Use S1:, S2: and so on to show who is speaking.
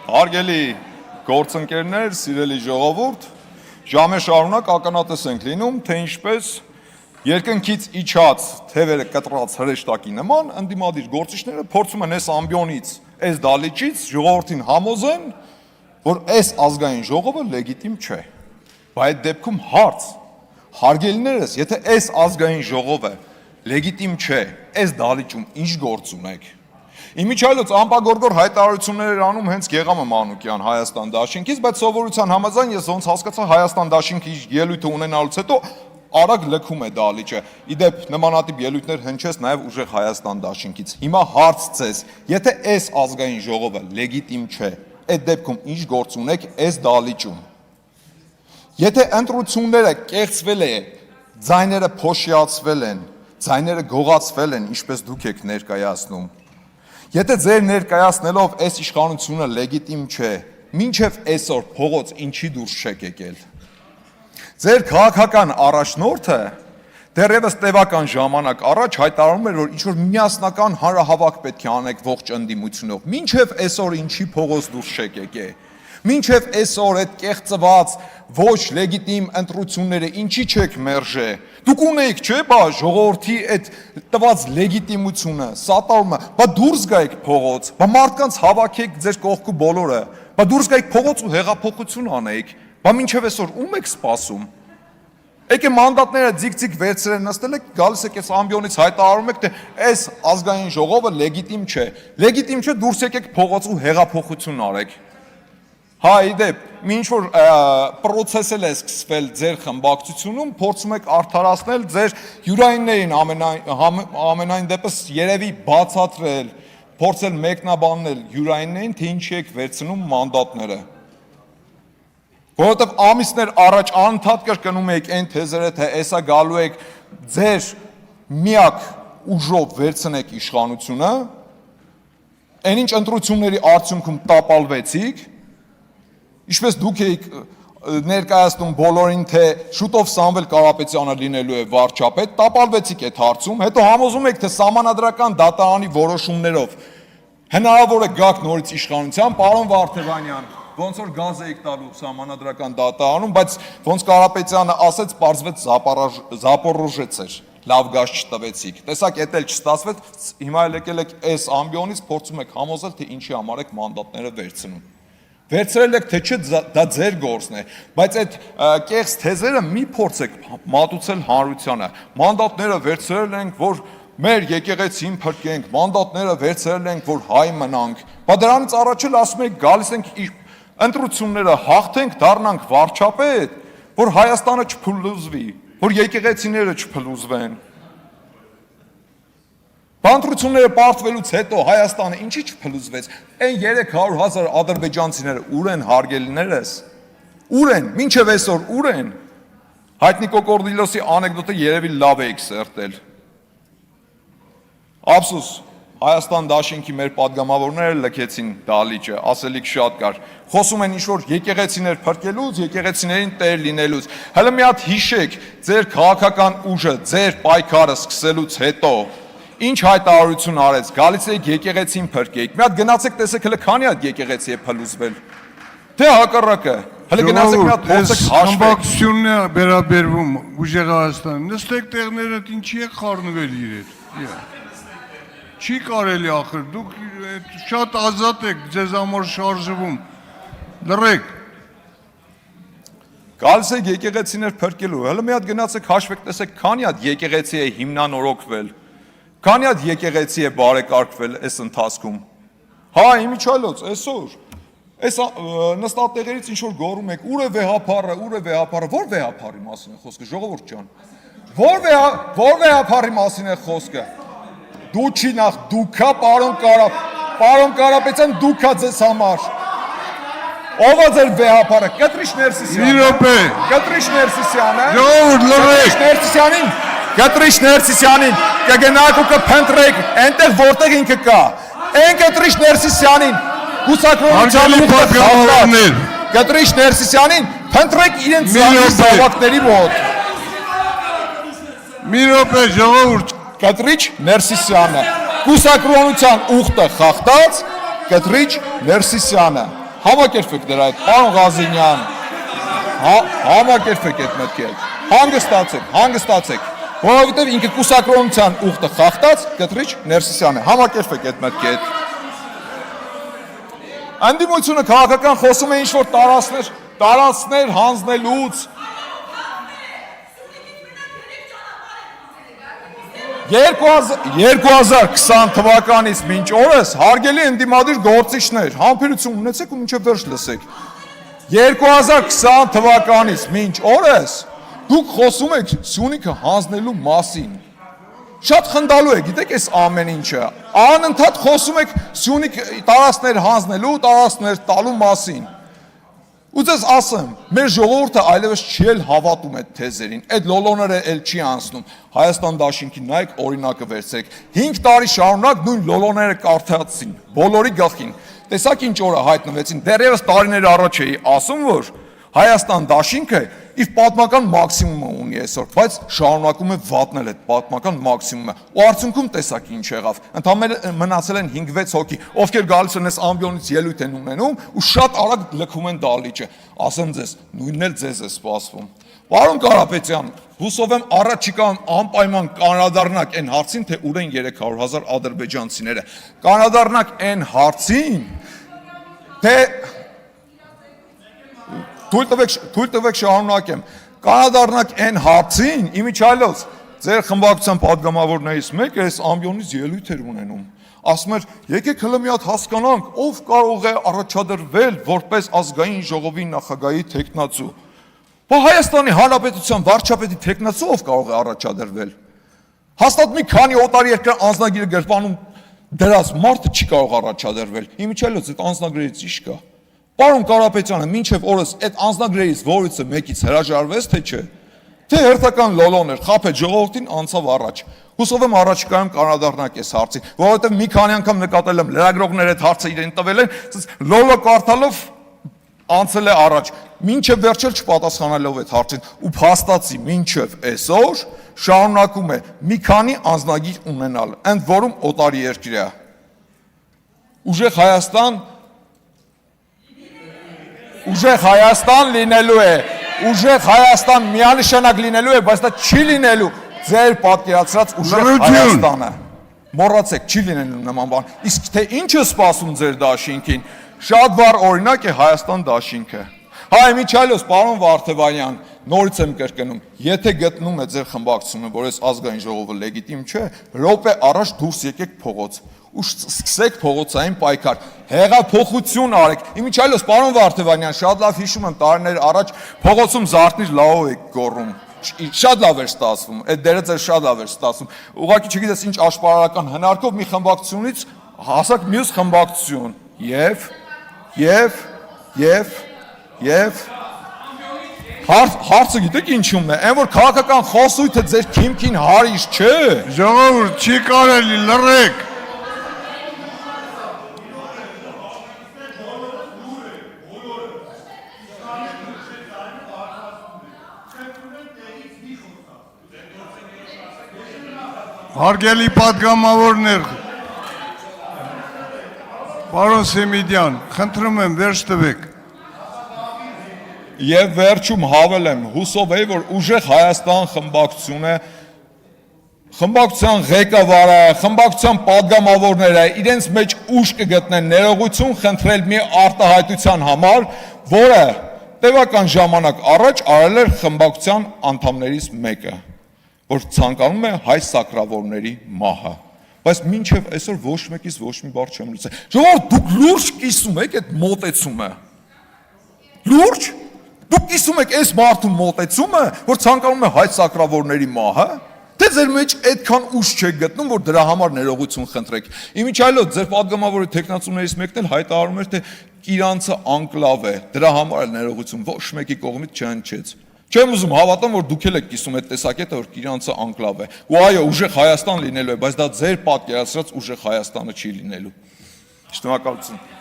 S1: Հարգելի գործընկերներ, սիրելի ժողովուրդ, ժամեր շարունակ ականատես ենք լինում, թե ինչպես երկնքից իջած թևերը կտրած հրեշտակի նման ընդդիմադիր գործիչները փորձում են այս ամբիոնից, այս դալիճից ժողովրդին համոզեն, որ այս ազգային ժողովը լեգիտիմ չէ։ Բայց այդ դեպքում հարց, հարգելիներս, եթե այս ազգային ժողովը լեգիտիմ չէ, այս դալիճում ինչ գործ ունեք։ Իմիջիայլոց ամպագորգոր հայտարարություններ էր անում հենց Գեղամը Մանուկյան Հայաստան դաշինքից, բայց սովորության համաձայն ես ոնց հասկացա Հայաստան դաշինքի ելույթը ունենալուց հետո արագ լքում է դալիճը։ Իդեպ նմանատիպ ելույթներ հնչեց նաև ուժեղ Հայաստան դաշինքից։ Հիմա հարց ձեզ, եթե այս ազգային ժողովը լեգիտիմ չէ, այդ դեպքում ինչ գործ ունեք այս դալիճում։ Եթե ընտրությունները կեղծվել է, ձայները փոշիացվել են, ձայները գողացվել են, ինչպես դուք եք ներկայացնում։ Եթե ձեր ներկայացնելով այս իշխանությունը լեգիտիմ չէ, մինչև այսօր փողոց ինչի դուրս չեք եկել։ Ձեր քաղաքական առաջնորդը դեռևս տևական ժամանակ առաջ հայտարարում էր, որ ինչ-որ միասնական հանրահավաք պետք է անեք ողջ ընդդիմությունով, մինչև այսօր ինչի փողոց դուրս չեք եկել։ Մինչև այսօր այդ կեղծված ոչ լեգիտիմ ընտրությունները ինչի չեք մերժե։ Դուք ունեիք, չէ՞, բա ժողովրդի այդ տված լեգիտիմությունը, սատարումը, բա դուրս գայիք փողոց, բա մարդկանց հավաքեք ձեր կողքու բոլորը, բա դուրս գայիք փողոց ու հեղափոխություն անեիք, բա մինչև այսօր ում եք սպասում։ Եկե մանդատները ձիգ-ձիգ վերցրել նստել եք, գալիս եք այս ամբիոնից հայտարարում եք, թե այս ազգային ժողովը լեգիտիմ չէ։ Լեգիտիմ չէ, դուրս եկեք փողոց ու հեղափոխություն արեք։ Հա, իդեպ, մինչ որ պրոցես է սկսվել ձեր խմբակցությունում, փորձում եք արդարացնել ձեր յուրայիններին ամենայն դեպս երևի բացատրել, փորձել մեկնաբանել յուրայիններին, թե ինչի եք վերցնում մանդատները։ Որովհետև ամիսներ առաջ անընդհատ կրկնում եք այն թեզերը, թե էսա գալու եք ձեր միակ ուժով վերցնեք իշխանությունը, այն ինչ ընտրությունների արդյունքում տապալվեցիք, Ինչպես դուք եք ներկայացնում բոլորին, թե շուտով Սամվել Կարապետյանը լինելու է վարչապետ, տապալվեցիք այդ հարցում, հետո համոզում եք, թե սահմանադրական դատարանի որոշումներով հնարավոր է գաք նորից իշխանության, պարոն Վարդևանյան, ոնց որ գազ եք տալու սահմանադրական դատարանում, բայց ոնց Կարապետյանը ասեց, պարզվեց Զապորոժեց էր, լավ գազ չտվեցիք։ Տեսակ, էդ էլ չստացվեց, հիմա էլ եկել եք այս ամբիոնից, փորձում եք համոզել, թե ինչի համար եք մանդատները վերցնում։ Վերցրել եք, թե չէ, դա ձեր գործն է, բայց այդ կեղծ թեզերը մի փորձեք մատուցել հանրությանը։ Մանդատները վերցրել ենք, որ մեր եկեղեցին փրկենք, մանդատները վերցրել ենք, որ հայ մնանք։ Բա դրանից առաջ էլ ասում եք, գալիս ենք ընտրությունները հաղթենք, դառնանք վարչապետ, որ Հայաստանը չփլուզվի, որ եկեղեցիները չփլուզվեն։ Բանտրությունները պարտվելուց հետո Հայաստանը ինչի չփլուզվեց, այն 300,000 ադրբեջանցիները ուր են հարգելիներս, ուր են, մինչև այսօր ուր են, Հայտնի Կոկորդիլոսի անեկդոտը երևի լավ էիք սերտել, ափսուս, Հայաստան դաշինքի մեր պատգամավորները լքեցին դալիճը, ասելիք շատ կար, խոսում են ինչ-որ եկեղեցիներ փրկելուց, եկեղեցիներին տեր լինելուց, հələ մի հատ հիշեք, ձեր քաղաքական ուժը, ձեր պայքարը սկսելուց հետո Ինչ հայտարարություն արեց, գալիս եք եկեղեցին փրկեք, մի հատ գնացեք տեսեք հələ քանի հատ եկեղեցի է փլուզվել, թե հակառակը, հələ գնացեք մի հատ փորձեք հաշվեք։
S2: Խմբակցությունն է վերաբերվում ուժեղ Հայաստան, նստեք տեղներդ ինչի եք խառնվել իրեր։ Չի կարելի ախր, դուք շատ ազատ եք, ձեզ համար շարժվում, լռեք։
S1: Գալիս եք եկեղեցիներ փրկելու, հələ մի հատ գնացեք հաշվեք տեսեք քանի հատ եկեղեցի է հիմնանորոգվել։ Քանի հատ եկեղեցի է բարեկարգվել այս ընթացքում։ Հա, իմիջիայլոց, այսօր, այս նստատեղերից ինչ-որ գոռում եք, ուր է վեհափառը, որ վեհափառի մասին է խոսքը, ժողովուրդ ջան։ Որ վեհափառի մասին է խոսքը։ Դու չի նախ, դուքա, պարոն Կարապետյան, դուքա ձեզ համար։ Ով է ձեր վեհափառը, Կտրիշ Ներսիսյանը։
S2: Ժողովուրդ, լռեք։
S1: Կտրիշ Ներսիսյանին կգնաք ու կփնտրեք այնտեղ որտեղ ինքը կա։ Այն Կտրիշ Ներսիսյանին հուսակրոնության
S2: պատգամավորներ
S1: Կտրիշ Ներսիսյանին փնտրեք իրենց զավակների մոտ։
S2: Մի րոպե ժողովուրդ
S1: Կտրիչ Ներսիսյանը, հուսակրոնության ուխտը խախտած Կտրիչ Ներսիսյանը։ Համակերպեք դրա հետ, պարոն Ղազինյան։ Համակերպեք այդ մտքի հետ։ Հանգստացեք։ Որովհետև ինքը կուսակրոնության ուխտը խախտած Կտրիչ Ներսիսյանն է։ Համակերպեք այդ մտքի հետ։ Անդիմությունը քաղաքական խոսում է ինչ-որ տարածքներ հանձնելուց։ 2020 թվականից մինչ օրս հարգելի ընդդիմադիր գործիչներ, համբերություն ունեցեք ու մինչև վերջ լսեք։ 2020 թվականից մինչ օրս դուք խոսում եք Սյունիքը հանձնելու մասին։ Շատ խնդալու է, գիտեք այս ամեն ինչը։ Անընդհատ խոսում եք Սյունիք տարածքներ հանձնելու, տարածքներ տալու մասին։ Ու ձեզ ասեմ, մեր ժողովուրդը այլևս չի էլ հավատում այդ թեզերին, այդ լոլոները էլ չի անցնում։ Հայաստան դաշինքի նայեք օրինակը վերցրեք։ 5 տարի շարունակ նույն լոլոները կարդացին, բոլորի գլխին։ Տեսակ ինչ օրը հայտնվեցին, դեռևս տարիներ առաջ էի ասում, որ Հայաստան դաշինքը իր պատմական մաքսիմումը ունի այսօր, բայց շարունակում է վատնել այդ պատմական մաքսիմումը։ Ու արդյունքում տեսակ ինչ եղավ։ Ընդհանրապես մնացել են 5-6 հոգի, ովքեր գալիս են այս ամբիոնից ելույթ են ունենում ու շատ արագ լքում են դալիճը։ Ասեմ ձեզ, նույնն էլ ձեզ է սպասվում։ Պարոն Կարապետյան, հուսով եմ առաջիկան անպայման կանրադառնաք այն հարցին, թե ուր են 300,000 ադրբեջանցիները։ Կանրադառնաք այն հարցին, թե Թույլ տվեք շարունակեմ։ Կանրադառնաք այն հարցին, իմիջիայլոց ձեր խմբակցության падգամավորներից մեկը այս ամբիոնից ելույթ էր ունենում։ Ասում էր, եկեք հլը մի հատ հասկանանք, ով կարող է առաջադրվել որպես ազգային ժողովի նախագահի թեկնածու։ Բա Հայաստանի Հանրապետության վարչապետի թեկնածու ով կարող է առաջադրվել։ Հաստատ մի քանի օտար երկրի անձնագիրը գրպանում դրած մարդը չի կարող առաջադրվել։ Իմիջիայլոց այդ անձնագրերից ի՞նչ կա։ Պարոն Կարապետյանը, մինչև օրս այդ անձնագրերից որից մեկից հրաժարվեց, թե չէ, թե հերթական լոլոն էր, խաբեց ժողովրդին, անցավ առաջ։ Հուսով եմ առաջիկայում կանրադառնաք այս հարցին, որովհետև մի քանի անգամ նկատել եմ լրագրողները այդ հարցը իրեն տվել են, լոլո կարդալով անցել է առաջ, մինչև վերջել չպատասխանելով այդ հարցին, ու փաստացի մինչև այսօր շարունակում է մի քանի անձնագիր ունենալ, ընդ որում օտարի երկրյա։ Ուժեղ Հայաստան լինելու է, ուժեղ Հայաստան միանշանակ լինելու է, բայց դա չի լինելու ձեր պատկերացրած ուժեղ Հայաստանը։ Մոռացեք, չի լինելու նման բան։ Իսկ թե ինչ է սպասում ձեր դաշինքին, շատ վառ օրինակ է Հայաստան դաշինքը։ Հայ միջայլոց, պարոն Վարդևանյան, նորից եմ կրկնում, եթե գտնում է ձեր խմբակցությունը, որ այս ազգային ժողովը լեգիտիմ չէ, րոպե առաջ դուրս եկեք փողոց ու սկսեք փողոցային պայքար, հեղափոխություն արեք։ Իմիջիայլոց, պարոն Վարդևանյան, շատ լավ հիշում եմ տարիներ առաջ փողոցում Զարթնիր լավով եք գոռում, շատ լավ էր ստացվում, այդ դերը ձեր շատ լավ էր ստացվում։ Ուղղակի չգիտես ինչ աշպարարական հնարքով մի խմբակցությունից հասակ մյուս խմբակցություն եւ հարցը գիտեք ինչումն է, այն որ քաղաքական խոսույթը ձեր քիմքին հարիշ չէ։
S2: Ժողովուրդ չի կարելի լռեք։ Հարգելի պատգամավորներ, պարոն Սեմիդյան, խնդրում եմ վերջ տվեք։
S1: Եվ վերջում հավելեմ, հուսով էի, որ ուժեղ Հայաստան խմբակցության ղեկավարը, խմբակցության պատգամավորները իրենց մեջ ուժ կգտնեն ներողություն խնդրել մի արտահայտության համար, որը տևական ժամանակ առաջ արել էր խմբակցության անդամներից մեկը, որ ցանկանում է հայ սակրավորների մահը։ Բայց մինչև այսօր ոչ մեկից ոչ մի բառ չեմ լսել։ Ժողովուրդ, դուք լուրջ կիսում եք այդ մոտեցումը։ Լուրջ։ Դուք կիսում եք այս մարդու մոտեցումը, որ ցանկանում է հայ սակրավորների մահը, թե ձեր մեջ այդքան ուժ չեք գտնում, որ դրա համար ներողություն խնդրեք։ Իմիջիայլոց ձեր պատգամավորի թեկնածուներից մեկն էլ հայտարարում էր, թե Իրանցը անկլավ է, դրա համար էլ ներողություն ոչ մեկի կողմից չհնչեց։ Չեմ ուզում հավատամ, որ դուք էլ եք կիսում այդ տեսակետը, որ Իրանցը անկլավ է։ Ու այո, ուժեղ Հայաստան լինելու է, բայց դա ձեր պատկերացրած ուժեղ Հայաստանը չի լինելու։ Շնորհակալություն։